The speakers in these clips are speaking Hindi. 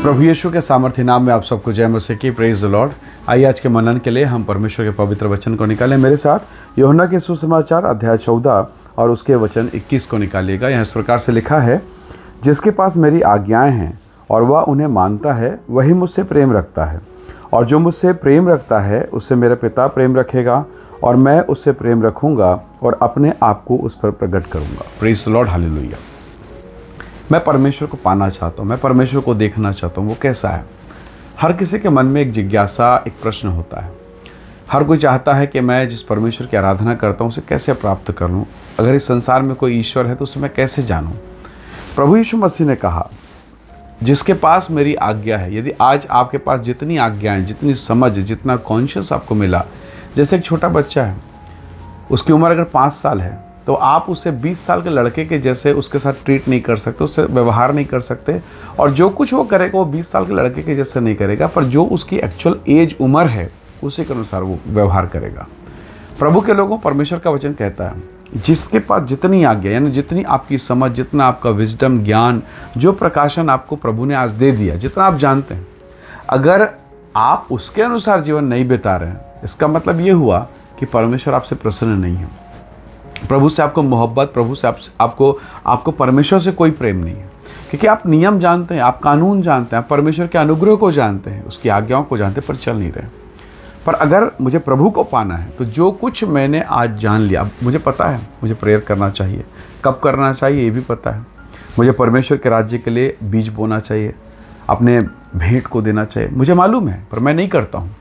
प्रभु यीशु के सामर्थ्य नाम में आप सबको जय मसीह की। Praise the Lord. आइए आज के मनन के लिए हम परमेश्वर के पवित्र वचन को निकालें। मेरे साथ यूहन्ना के सुसमाचार अध्याय 14 और उसके वचन 21 को निकालिएगा। यहाँ इस प्रकार से लिखा है, जिसके पास मेरी आज्ञाएं हैं और वह उन्हें मानता है वही मुझसे प्रेम रखता है, और जो मुझसे प्रेम रखता है उससे मेरा पिता प्रेम रखेगा और मैं उससे प्रेम रखूँगा और अपने आप को उस पर प्रकट करूँगा। Praise the Lord, hallelujah. मैं परमेश्वर को पाना चाहता हूँ, मैं परमेश्वर को देखना चाहता हूँ। वो कैसा है? हर किसी के मन में एक जिज्ञासा, एक प्रश्न होता है। हर कोई चाहता है कि मैं जिस परमेश्वर की आराधना करता हूँ उसे कैसे प्राप्त कर लूँ। अगर इस संसार में कोई ईश्वर है तो उसे मैं कैसे जानूँ। प्रभु यीशु मसीह ने कहा, जिसके पास मेरी आज्ञा है। यदि आज आपके पास जितनी आज्ञाएं, जितनी समझ, जितना कॉन्शियस आपको मिला, जैसे एक छोटा बच्चा है, उसकी उम्र अगर 5 साल है तो आप उसे 20 साल के लड़के के जैसे उसके साथ ट्रीट नहीं कर सकते, उससे व्यवहार नहीं कर सकते, और जो कुछ वो करेगा वो 20 साल के लड़के के जैसे नहीं करेगा, पर जो उसकी एक्चुअल एज उम्र है उसी के अनुसार वो व्यवहार करेगा। प्रभु के लोगों, परमेश्वर का वचन कहता है, जिसके पास जितनी आज्ञा, यानी जितनी आपकी समझ, जितना आपका विजडम, ज्ञान, जो प्रकाशन आपको प्रभु ने आज दे दिया, जितना आप जानते हैं, अगर आप उसके अनुसार जीवन नहीं बिता रहे हैं, इसका मतलब ये हुआ कि परमेश्वर आपसे प्रसन्न नहीं है। प्रभु से आपको मोहब्बत, प्रभु से आपको परमेश्वर से कोई प्रेम नहीं है, क्योंकि आप नियम जानते हैं, आप कानून जानते हैं, आप परमेश्वर के अनुग्रह को जानते हैं, उसकी आज्ञाओं को जानते हैं, पर चल नहीं रहे। पर अगर मुझे प्रभु को पाना है तो जो कुछ मैंने आज जान लिया, मुझे पता है मुझे प्रेयर करना चाहिए, कब करना चाहिए ये भी पता है, मुझे परमेश्वर के राज्य के लिए बीज बोना चाहिए, अपने भेंट को देना चाहिए, मुझे मालूम है, पर मैं नहीं करता हूँ।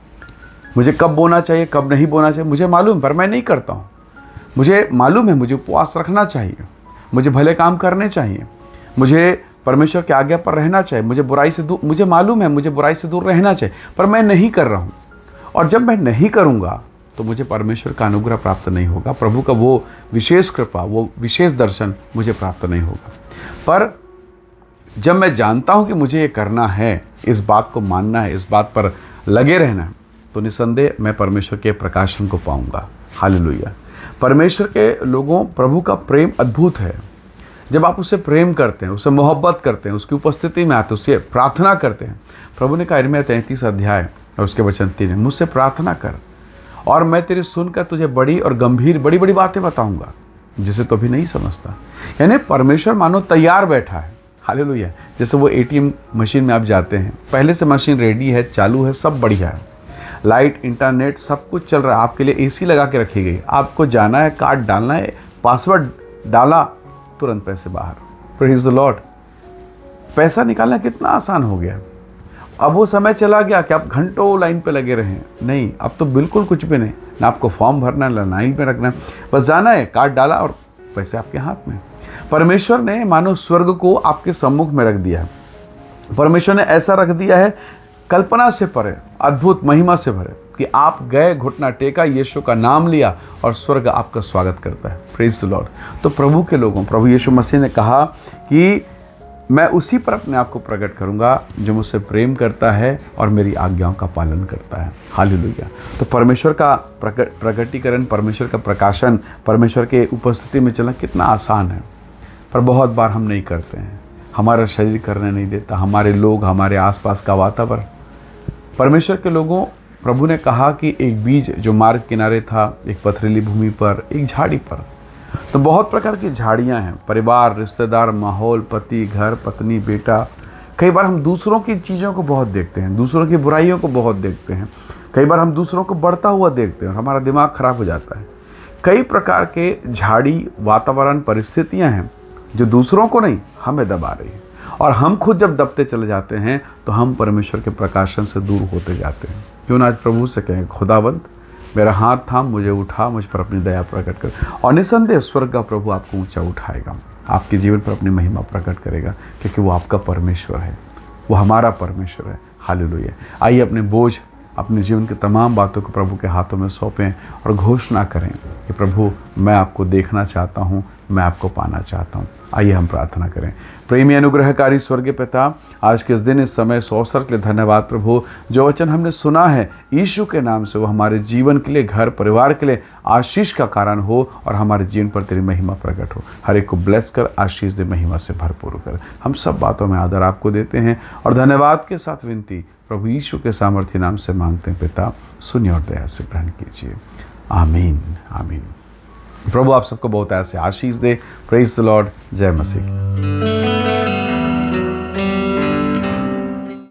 मुझे कब बोना चाहिए, कब नहीं बोना चाहिए, मुझे मालूम, पर मैं नहीं करता हूँ। मुझे मालूम है मुझे उपवास रखना चाहिए, मुझे भले काम करने चाहिए, मुझे परमेश्वर की आज्ञा पर रहना चाहिए, मुझे बुराई से दूर, मुझे मालूम है मुझे बुराई से दूर रहना चाहिए, पर मैं नहीं कर रहा हूँ। और जब मैं नहीं करूँगा तो मुझे परमेश्वर का अनुग्रह प्राप्त नहीं होगा, प्रभु का वो विशेष कृपा, वो विशेष दर्शन मुझे प्राप्त नहीं होगा। पर जब मैं जानता हूँ कि मुझे ये करना है, इस बात को मानना है, इस बात पर लगे रहना है, तो निसंदेह मैं परमेश्वर के प्रकाशन को पाऊँगा। हालेलुया। परमेश्वर के लोगों, प्रभु का प्रेम अद्भुत है। जब आप उससे प्रेम करते हैं, उससे मोहब्बत करते हैं, उसकी उपस्थिति में आते हैं, उससे प्रार्थना करते हैं। प्रभु ने कहा यिर्मयाह 33 अध्याय और उसके वचन 3, मुझसे प्रार्थना कर और मैं तेरी सुनकर तुझे बड़ी और गंभीर बड़ी बड़ी बातें बताऊंगा जिसे तो अभी नहीं समझता। यानी परमेश्वर मानो तैयार बैठा है। हालेलुया। जैसे वो ATM मशीन में आप जाते हैं, पहले से मशीन रेडी है, चालू है, सब बढ़िया है, लाइट, इंटरनेट सब कुछ चल रहा है, आपके लिए AC लगा के रखी गई, आपको जाना है, कार्ड डालना है, पासवर्ड डाला, तुरंत पैसे बाहर। Praise the Lord. पैसा निकालना कितना आसान हो गया। अब वो समय चला गया कि आप घंटों लाइन पे लगे रहें। नहीं, अब तो बिल्कुल कुछ भी नहीं, ना आपको फॉर्म भरना है, ना लाइन पे रखना है, बस जाना है, कार्ड डाला और पैसे आपके हाथ में। परमेश्वर ने मानो स्वर्ग को आपके सम्मुख में रख दिया है। परमेश्वर ने ऐसा रख दिया है, कल्पना से परे, अद्भुत महिमा से भरे, कि आप गए, घुटना टेका, यीशु का नाम लिया और स्वर्ग आपका स्वागत करता है। Praise the Lord. तो प्रभु के लोगों, प्रभु यीशु मसीह ने कहा कि मैं उसी पर अपने आप को प्रकट करूंगा जो मुझसे प्रेम करता है और मेरी आज्ञाओं का पालन करता है। हालेलुया। तो परमेश्वर का प्रकटीकरण, परमेश्वर का प्रकाशन, परमेश्वर के उपस्थिति में चलना कितना आसान है, पर बहुत बार हम नहीं करते हैं। हमारा शरीर करने नहीं देता, हमारे लोग, हमारे आसपास का वातावरण। परमेश्वर के लोगों, प्रभु ने कहा कि एक बीज जो मार्ग किनारे था, एक पथरीली भूमि पर, एक झाड़ी पर। तो बहुत प्रकार की झाड़ियां हैं, परिवार, रिश्तेदार, माहौल, पति, घर, पत्नी, बेटा। कई बार हम दूसरों की चीज़ों को बहुत देखते हैं, दूसरों की बुराइयों को बहुत देखते हैं, कई बार हम दूसरों को बढ़ता हुआ देखते हैं और हमारा दिमाग खराब हो जाता है। कई प्रकार के झाड़ी, वातावरण, परिस्थितियाँ हैं जो दूसरों को नहीं, हमें दबा रही है, और हम खुद जब दबते चले जाते हैं तो हम परमेश्वर के प्रकाशन से दूर होते जाते हैं। क्यों ना आज प्रभु से कहें, खुदावंद मेरा हाथ थाम, मुझे उठा, मुझ पर अपनी दया प्रकट कर, और निसंदेह स्वर्ग का प्रभु आपको ऊंचा उठाएगा, आपके जीवन पर अपनी महिमा प्रकट करेगा, क्योंकि वो आपका परमेश्वर है, वो हमारा परमेश्वर है। हालेलुया। आइए अपने बोझ, अपने जीवन की तमाम बातों को प्रभु के हाथों में सौंपें और घोषणा करें कि प्रभु मैं आपको देखना चाहता हूँ, मैं आपको पाना चाहता हूँ। आइए हम प्रार्थना करें। प्रेमी अनुग्रहकारी स्वर्गीय पिता, आज के इस दिन इस समय इस अवसर के लिए धन्यवाद प्रभु। जो वचन हमने सुना है यीशु के नाम से, वो हमारे जीवन के लिए, घर परिवार के लिए आशीष का कारण हो और हमारे जीवन पर तेरी महिमा प्रकट हो। हर एक को ब्लेस कर, आशीष दे, महिमा से भरपूर कर। हम सब बातों में आदर आपको देते हैं और धन्यवाद के साथ विनती प्रभु यीशु के सामर्थ्य नाम से मांगते हैं पिता, सुनिए और दया से ग्रहण कीजिए। आमीन आमीन। प्रभु आप सबको बहुत ऐसे आशीष दे। Praise the lord. जय मसीह।